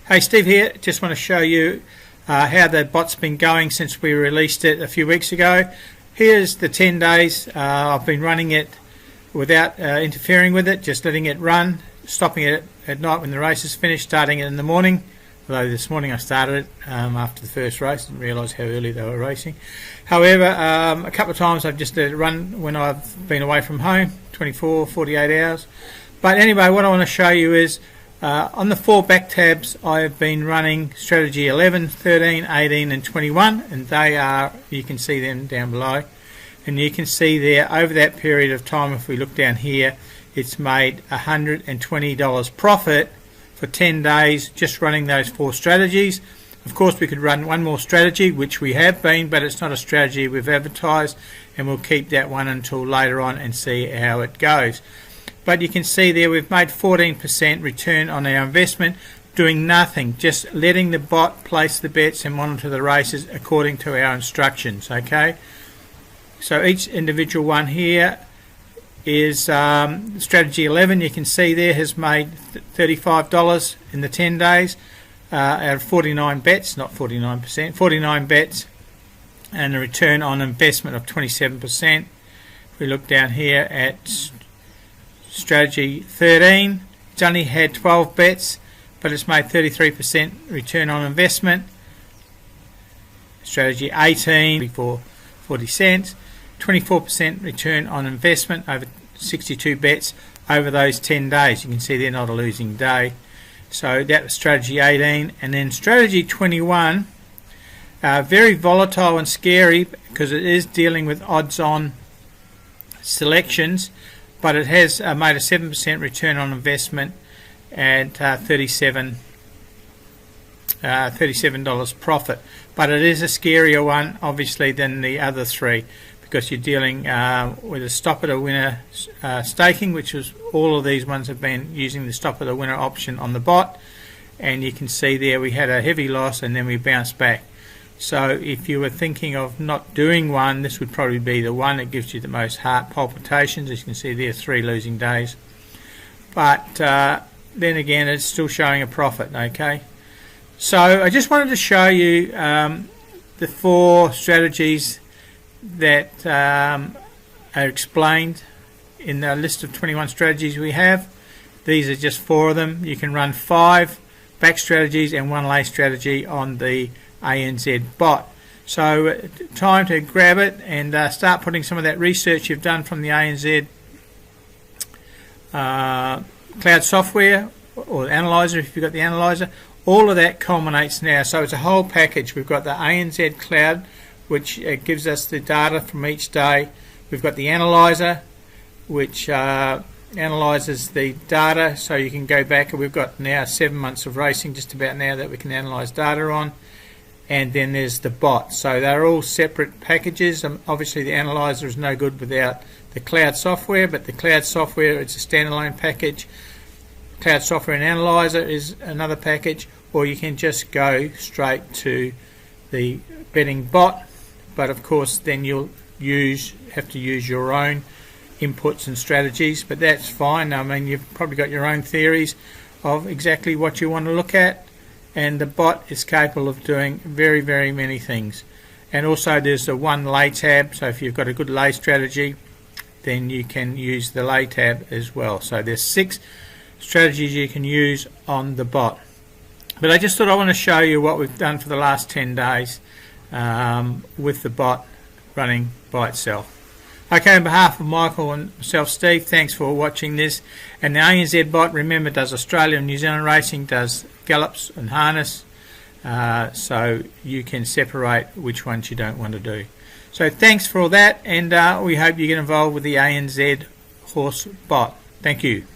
Hey, Steve here. Just want to show you how the bot's been going since we released it a few weeks ago. Here's the 10 days. I've been running it without interfering with it, just letting it run, stopping it at night when the race is finished, starting it in the morning. Although this morning I started it after the first race, didn't realise how early they were racing. However, a couple of times I've just let it run when I've been away from home, 24, 48 hours. But anyway, what I want to show you is on the 4 back tabs I have been running strategy 11, 13, 18 and 21, and they are, you can see them down below, and you can see there over that period of time, if we look down here, it's made $120 profit for 10 days just running those 4 strategies. Of course we could run one more strategy, which we have been, but it's not a strategy we've advertised, and we'll keep that one until later on and see how it goes. But you can see there we've made 14% return on our investment, doing nothing, just letting the bot place the bets and monitor the races according to our instructions. Okay, so each individual one here is strategy 11, you can see there, has made $35 in the 10 days out of 49 bets, not 49%, 49 bets, and a return on investment of 27%. If we look down here at strategy 13, it's only had 12 bets, but it's made 33% return on investment. Strategy 18 for 40 cents, 24% return on investment over 62 bets over those 10 days. You can see they're not a losing day. So that was strategy 18, and then strategy 21, very volatile and scary because it is dealing with odds-on selections, but it has made a 7% return on investment at $37 profit. But it is a scarier one, obviously, than the other 3, because you're dealing with a stop at a winner staking, which is all of these ones have been using the stop at a winner option on the bot, and you can see there we had a heavy loss and then we bounced back. So if you were thinking of not doing one, this would probably be the one that gives you the most heart palpitations. As you can see there, 3 losing days, but then again it's still showing a profit. Okay, so I just wanted to show you the 4 strategies that are explained in the list of 21 strategies we have. These are just 4 of them. You can run 5 back strategies and 1 lay strategy on the ANZ bot. So time to grab it and start putting some of that research you've done from the ANZ cloud software or analyzer, if you've got the analyzer. All of that culminates now, so it's a whole package. We've got the ANZ cloud, which gives us the data from each day. We've got the analyzer, which analyzes the data, so you can go back, and we've got now 7 months of racing just about now that we can analyze data on. And then there's the bot. So they're all separate packages. Obviously the analyzer is no good without the cloud software, but the cloud software, it's a standalone package. Cloud software and analyzer is another package, or you can just go straight to the betting bot, but of course then you'll have to use your own inputs and strategies, but that's fine. I mean, you've probably got your own theories of exactly what you want to look at, and the bot is capable of doing very, very many things. And also there's the 1 lay tab, so if you've got a good lay strategy, then you can use the lay tab as well. So there's 6 strategies you can use on the bot. But I just thought I want to show you what we've done for the last 10 days with the bot running by itself. Okay, on behalf of Michael and myself, Steve, thanks for watching this. And the ANZ bot, remember, does Australia and New Zealand racing, does gallops and harness, so you can separate which ones you don't want to do. So thanks for all that, and we hope you get involved with the ANZ Horse Bot. Thank you.